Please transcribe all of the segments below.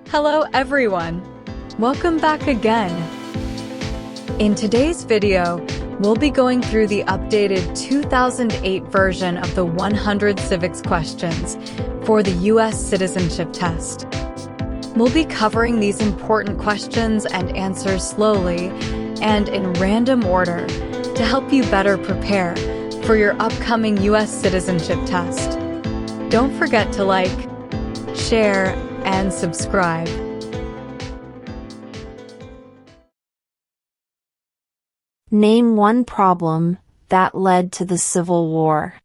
Hello everyone! Welcome back again! In today's video, we'll be going through the updated 2008 version of the 100 civics questions for the U.S. Citizenship Test. We'll be covering these important questions and answers slowly and in random order to help you better prepare for your upcoming U.S. Citizenship Test. Don't forget to like, share, and subscribe. Name one problem that led to the Civil War.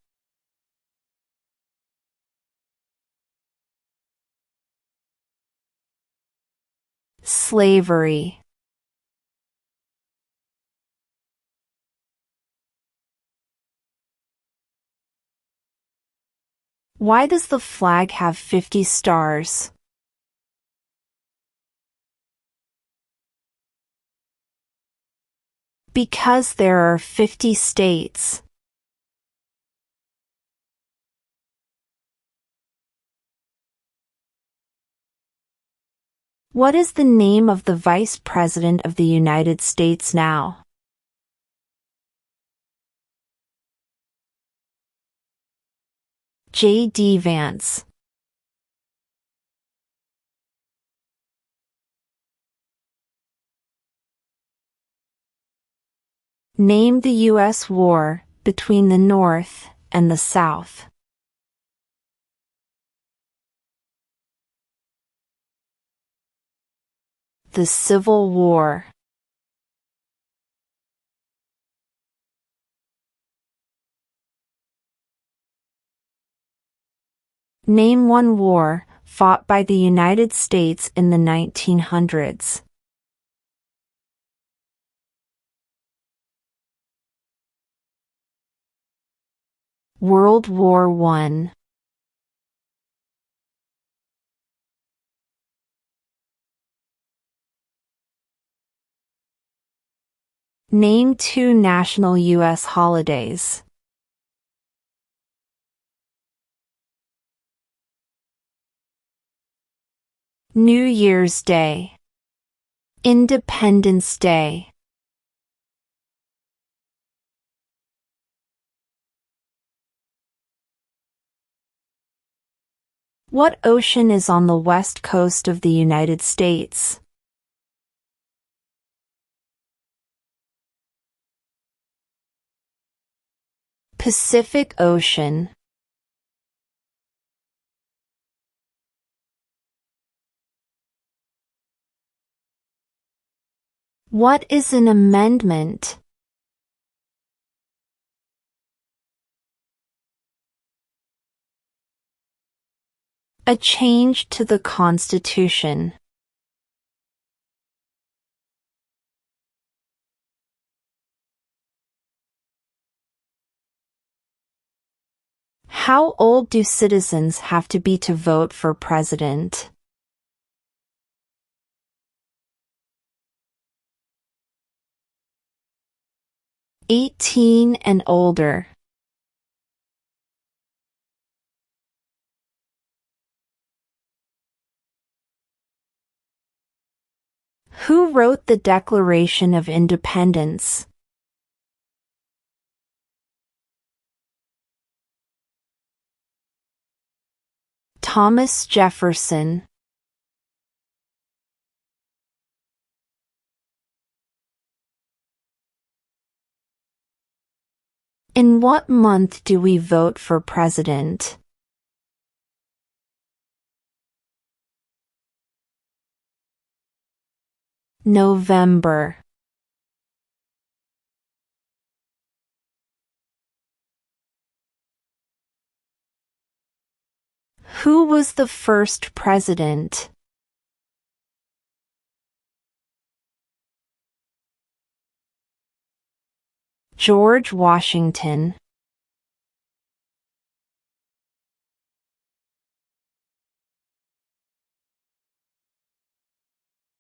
Slavery. Why does the flag have 50 stars? Because there are 50 states. What is the name of the Vice President of the United States now? J.D. Vance. Name the U.S. war between the North and the South. The Civil War. Name one war fought by the United States in the 1900s. World War I. Name two national U.S. holidays. New Year's Day. Independence Day. What ocean is on the west coast of the United States? Pacific Ocean. What is an amendment? A change to the Constitution. How old do citizens have to be to vote for president? '18 and older. Who wrote the Declaration of Independence? Thomas Jefferson. In what month do we vote for president? November. Who was the first president? George Washington.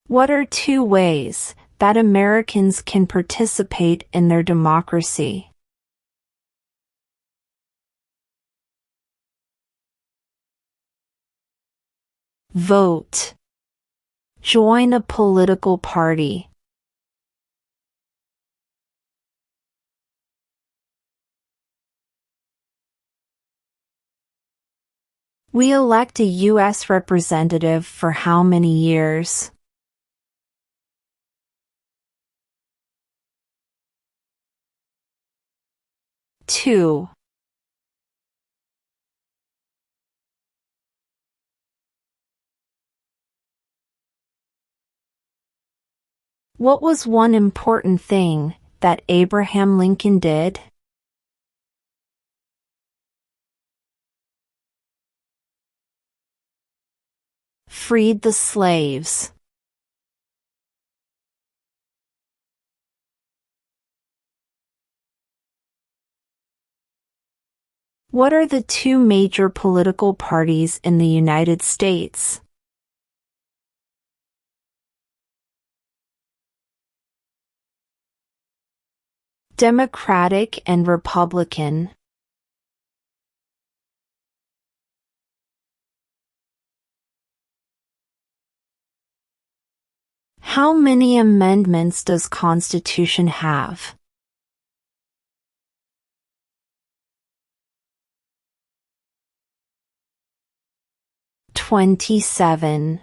What are two ways that Americans can participate in their democracy? Vote. Join a political party. We elect a U.S. representative for how many years? 2. What was one important thing that Abraham Lincoln did? Freed the slaves. What are the two major political parties in the United States? Democratic and Republican. How many amendments does Constitution have? 27.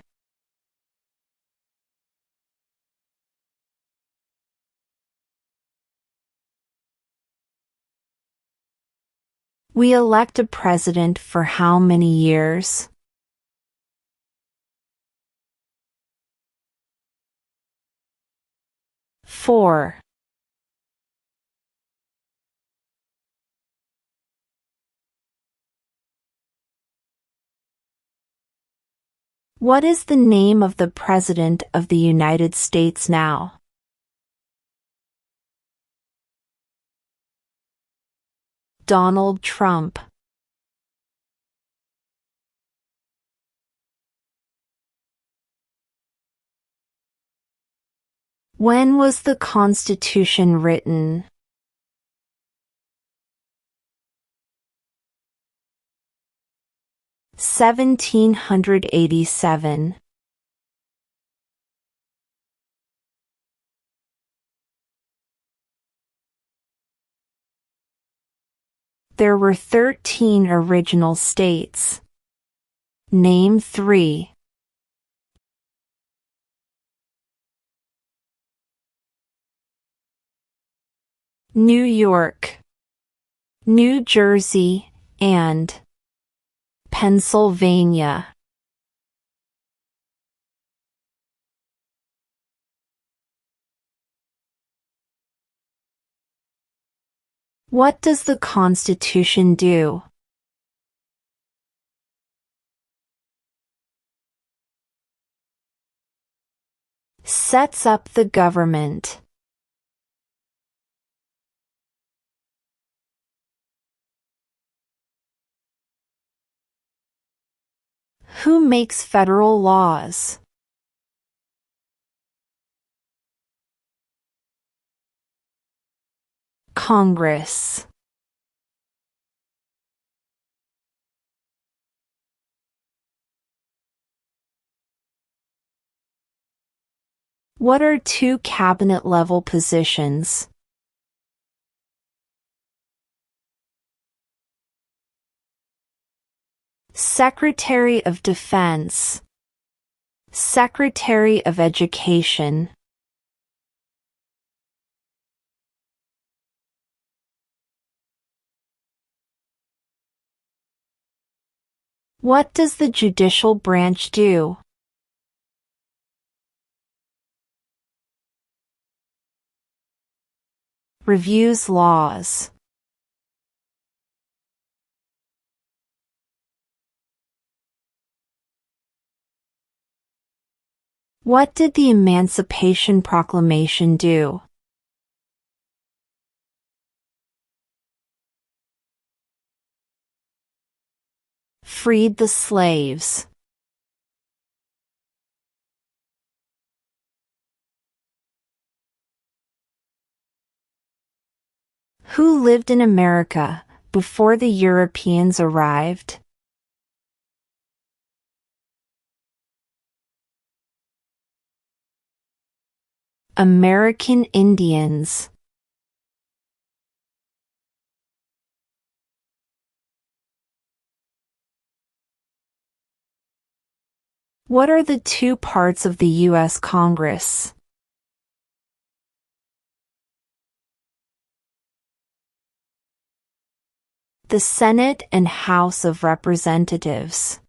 We elect a president for how many years? 4. What is the name of the President of the United States now? Donald Trump. When was the Constitution written? 1787. There were 13 original states. Name 3. New York, New Jersey, and Pennsylvania. What does the Constitution do? Sets up the government. Who makes federal laws? Congress. What are two cabinet-level positions? Secretary of Defense, Secretary of Education. What does the judicial branch do? Reviews laws. What did the Emancipation Proclamation do? Freed the slaves. Who lived in America before the Europeans arrived? American Indians. What are the two parts of the U.S. Congress? The Senate and House of Representatives.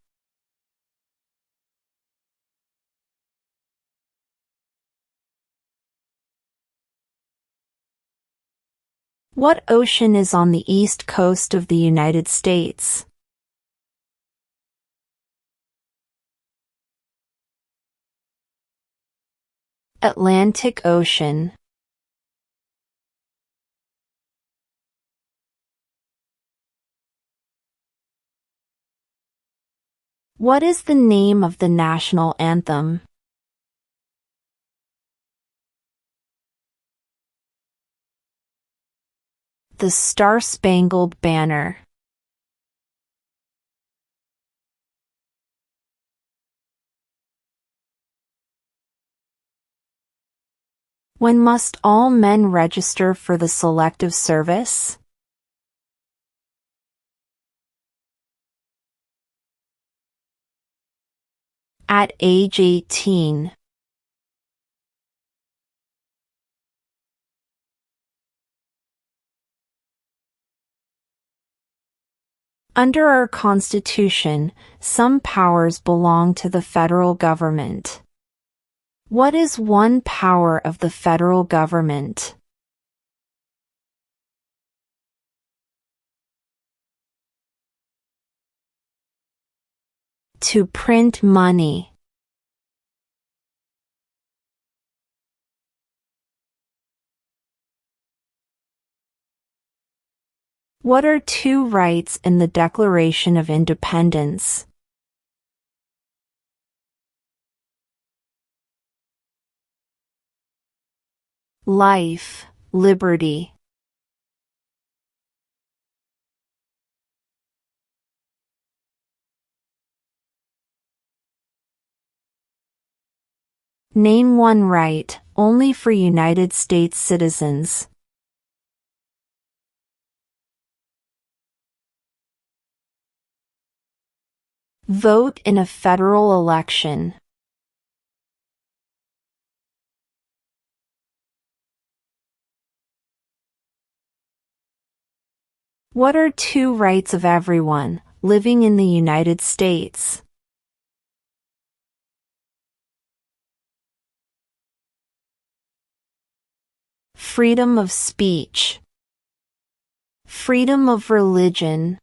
What ocean is on the east coast of the United States? Atlantic Ocean. What is the name of the national anthem? The Star-Spangled Banner. When must all men register for the Selective Service? At age 18. Under our Constitution, some powers belong to the federal government. What is one power of the federal government? To print money. What are two rights in the Declaration of Independence? Life, liberty. Name one right, only for United States citizens. Vote in a federal election. What are two rights of everyone living in the United States? Freedom of speech. Freedom of religion.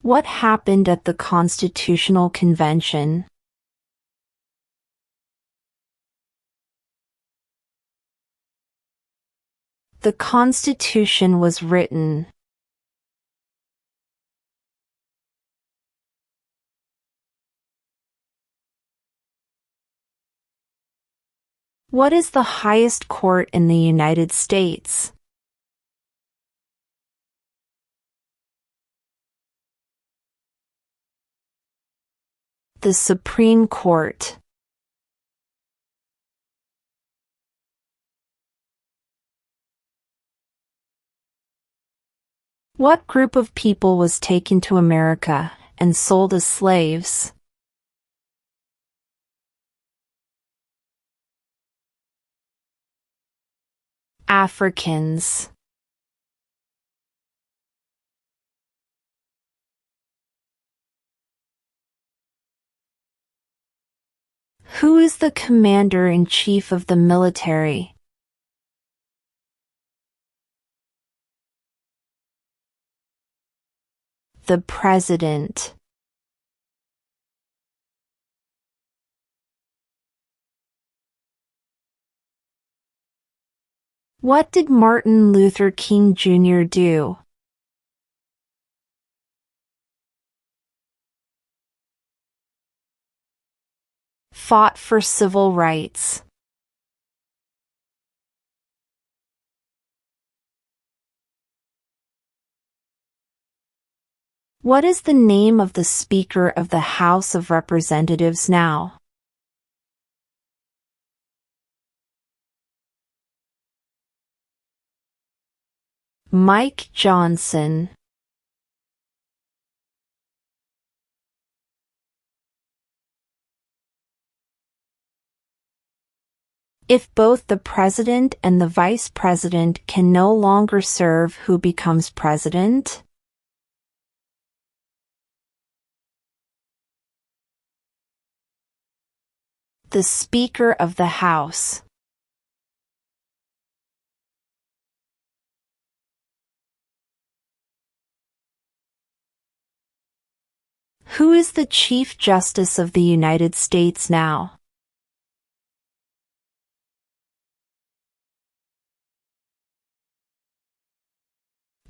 What happened at the Constitutional Convention? The Constitution was written. What is the highest court in the United States? The Supreme Court. What group of people was taken to America and sold as slaves? Africans. Who is the commander-in-chief of the military? The President. What did Martin Luther King Jr. do? Fought for civil rights. What is the name of the Speaker of the House of Representatives now? Mike Johnson. If both the president and the vice president can no longer serve, who becomes president? The Speaker of the House. Who is the Chief Justice of the United States now?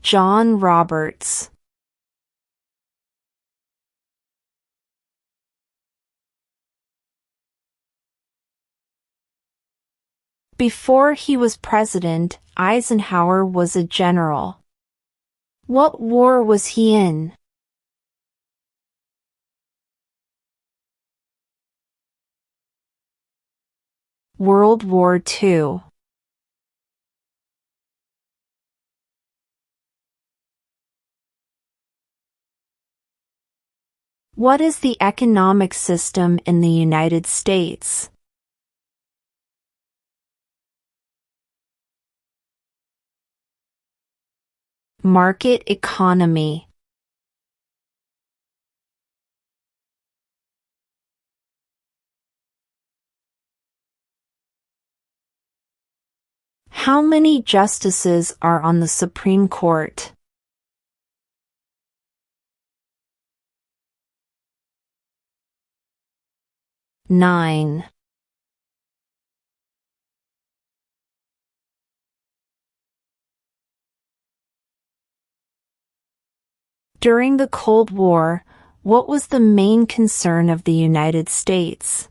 John Roberts. Before he was president, Eisenhower was a general. What war was he in? World War II. What is the economic system in the United States? Market economy. How many justices are on the Supreme Court? 9. During the Cold War, what was the main concern of the United States?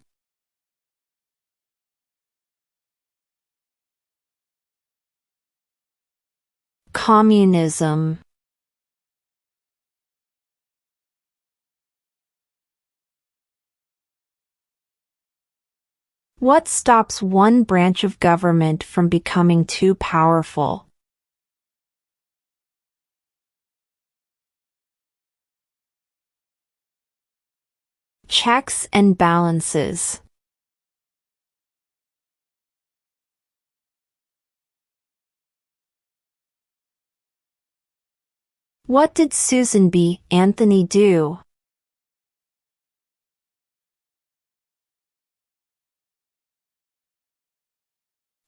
Communism. What stops one branch of government from becoming too powerful? Checks and balances. What did Susan B. Anthony do?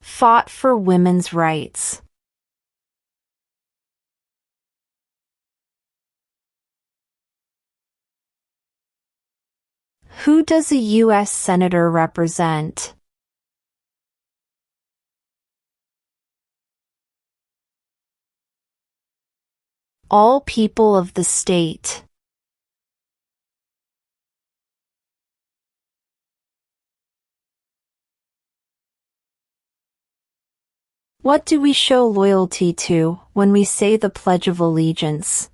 Fought for women's rights. Who does a U.S. Senator represent? All people of the state. What do we show loyalty to when we say the Pledge of Allegiance?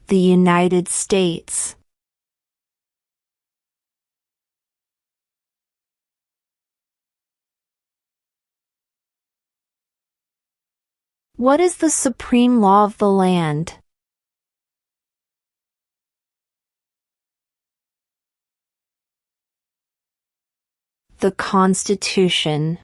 The United States. What is the supreme law of the land? The Constitution.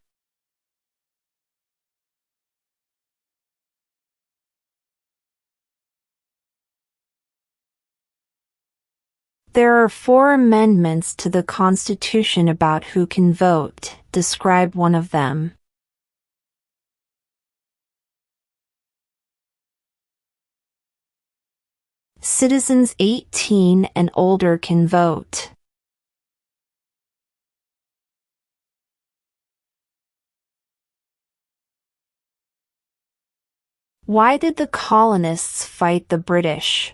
There are 4 amendments to the Constitution about who can vote. Describe one of them. Citizens 18 and older can vote. Why did the colonists fight the British?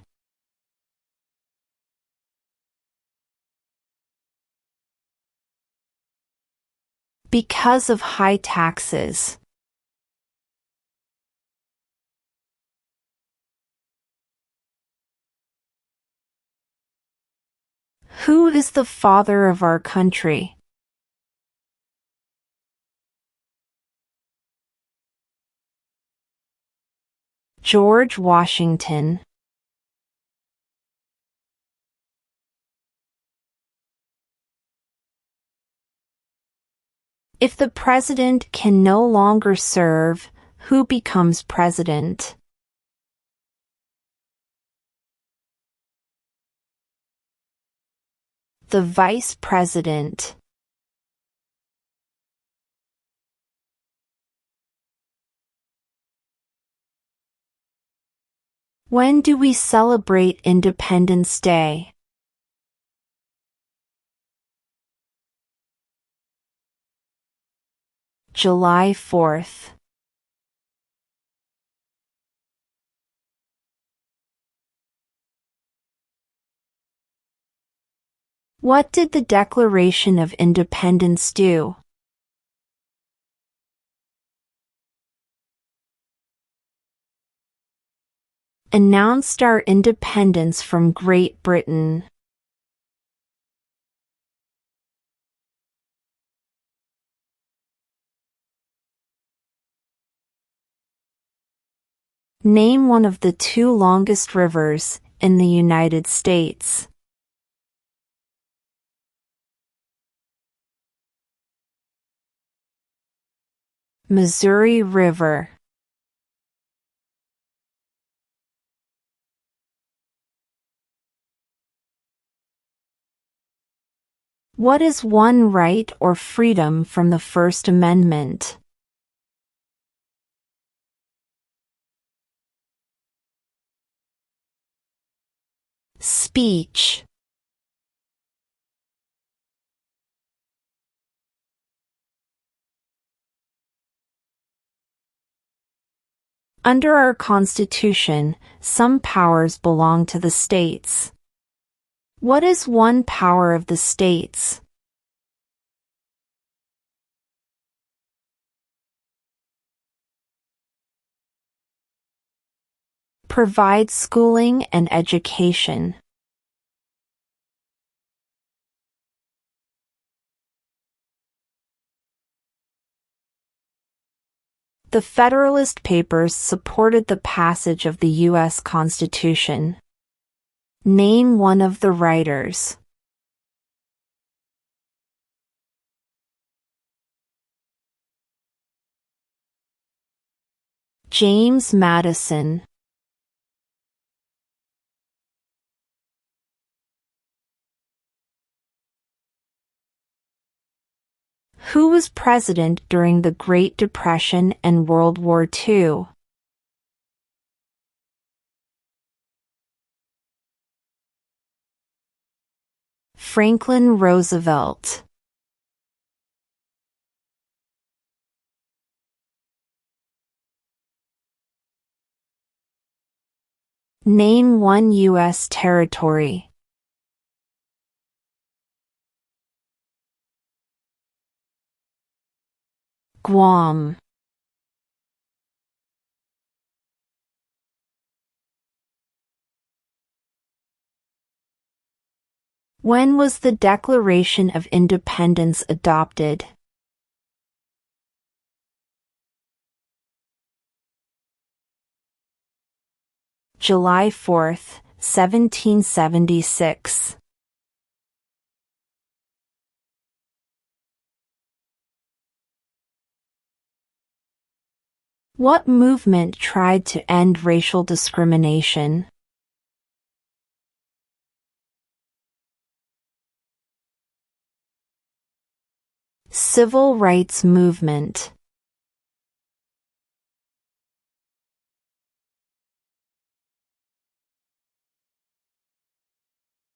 Because of high taxes. Who is the father of our country? George Washington. If the president can no longer serve, who becomes president? The vice president. When do we celebrate Independence Day? July 4th. What did the Declaration of Independence do? Announced our independence from Great Britain. Name one of the two longest rivers in the United States. Missouri River. What is one right or freedom from the First Amendment? Speech. Under our Constitution, some powers belong to the states. What is one power of the states? Provide schooling and education. The Federalist Papers supported the passage of the U.S. Constitution. Name one of the writers. James Madison. Who was president during the Great Depression and World War II? Franklin Roosevelt. Name one U.S. territory. Guam. When was the Declaration of Independence adopted? July 4th, 1776. What movement tried to end racial discrimination? Civil rights movement.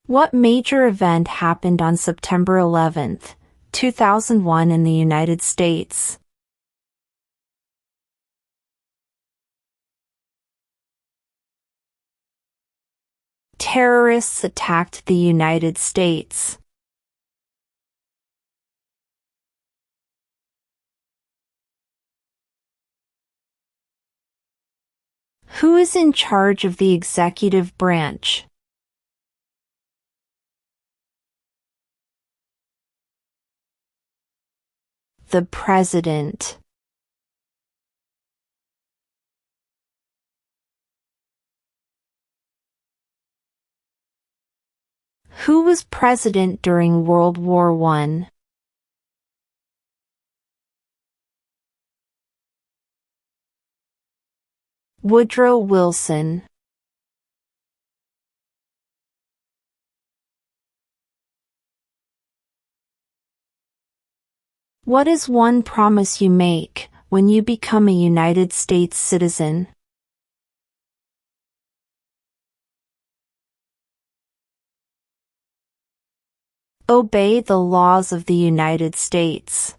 What major event happened on September 11, 2001 in the United States? Terrorists attacked the United States. Who is in charge of the executive branch? The President. Who was president during World War I? Woodrow Wilson. What is one promise you make when you become a United States citizen? Obey the laws of the United States.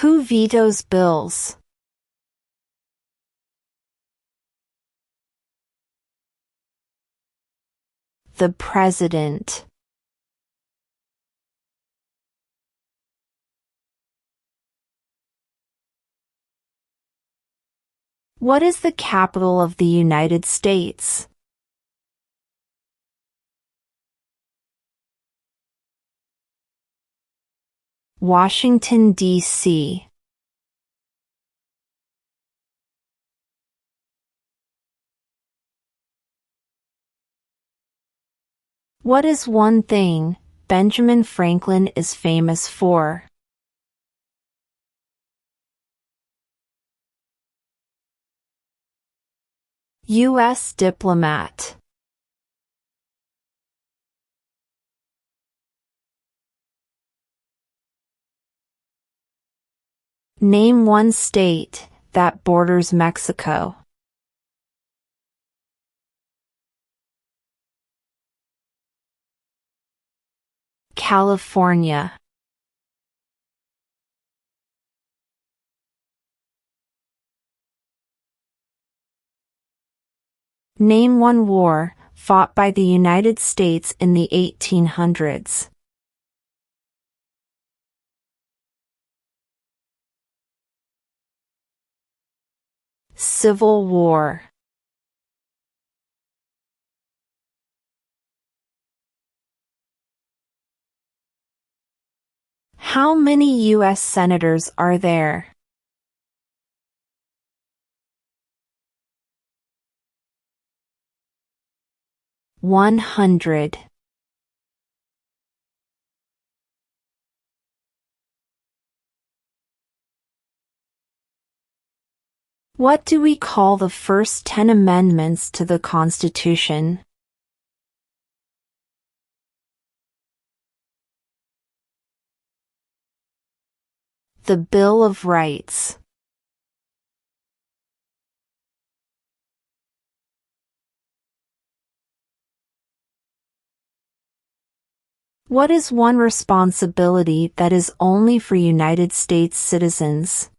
Who vetoes bills? The President. What is the capital of the United States? Washington, D.C. What is one thing Benjamin Franklin is famous for? U.S. diplomat. Name one state that borders Mexico. California. Name one war fought by the United States in the 1800s. Civil War. How many U.S. senators are there? 100. What do we call the first 10 amendments to the Constitution? The Bill of Rights. What is one responsibility that is only for United States citizens?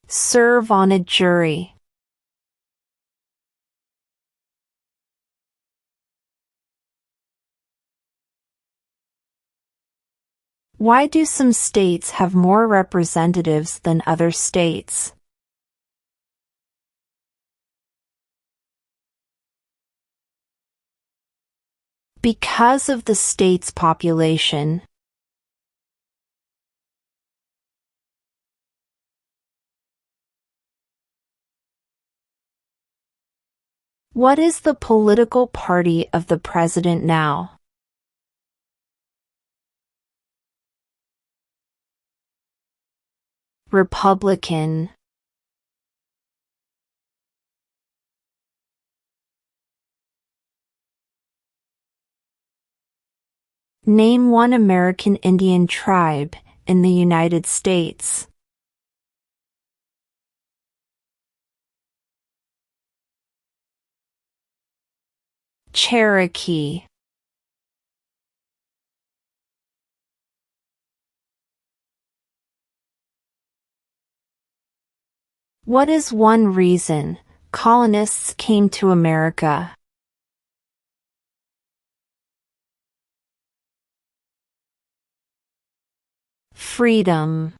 Serve on a jury. Why do some states have more representatives than other states? Because of the state's population. What is the political party of the president now? Republican. Name one American Indian tribe in the United States. Cherokee. What is one reason colonists came to America? Freedom.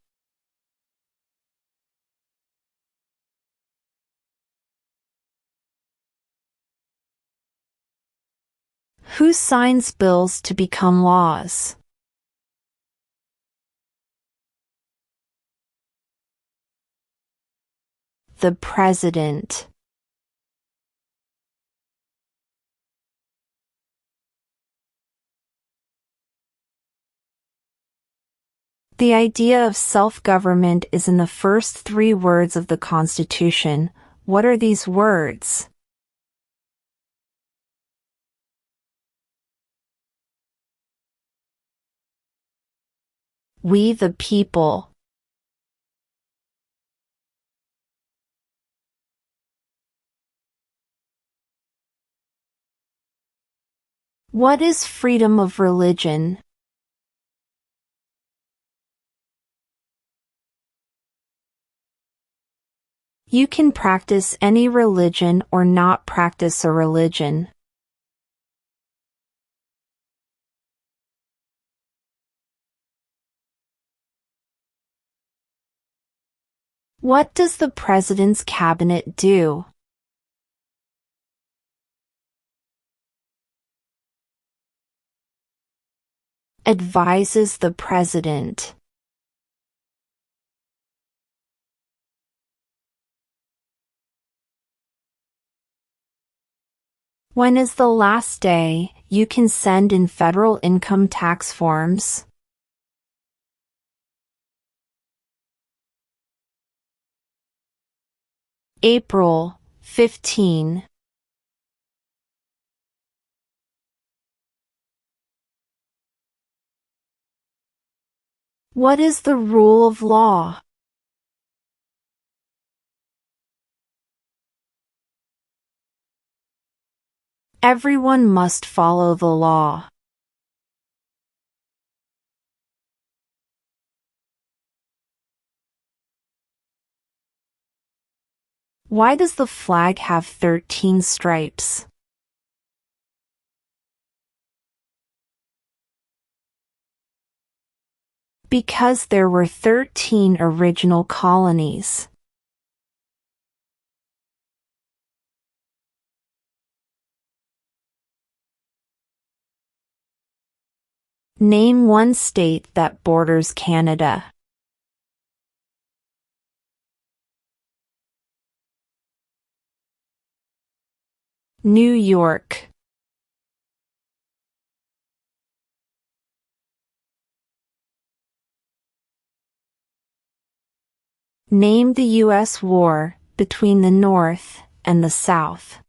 Who signs bills to become laws? The President. The idea of self-government is in the first 3 words of the Constitution. What are these words? We the people. What is freedom of religion? You can practice any religion or not practice a religion. What does the President's cabinet do? Advises the President. When is the last day you can send in federal income tax forms? April 15. What is the rule of law? Everyone must follow the law. Why does the flag have 13 stripes? Because there were 13 original colonies. Name one state that borders Canada. New York. Name the U.S. war between the North and the South.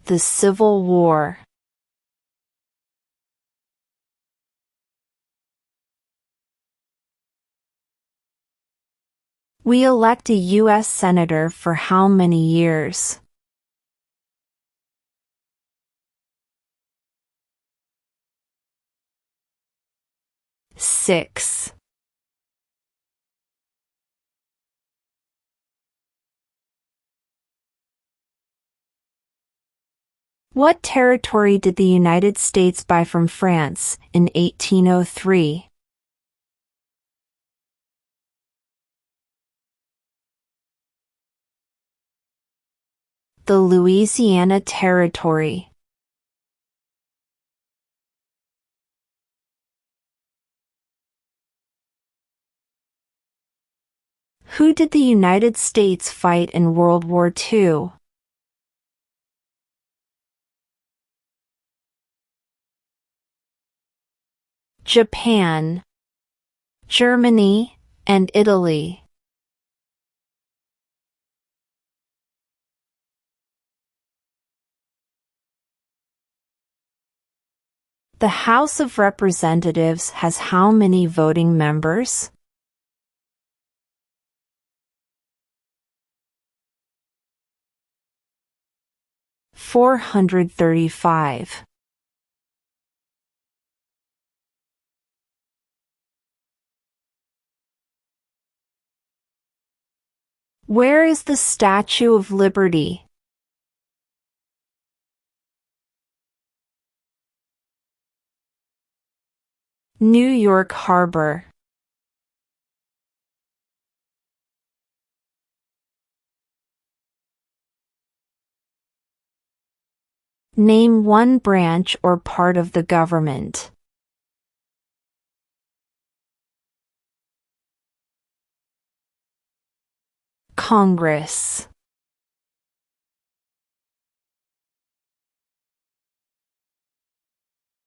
The Civil War. We elect a U.S. Senator for how many years? Six. What territory did the United States buy from France in 1803? The Louisiana Territory. Who did the United States fight in World War II? Japan, Germany, and Italy. The House of Representatives has how many voting members? 435. Where is the Statue of Liberty? New York Harbor. Name one branch or part of the government. Congress.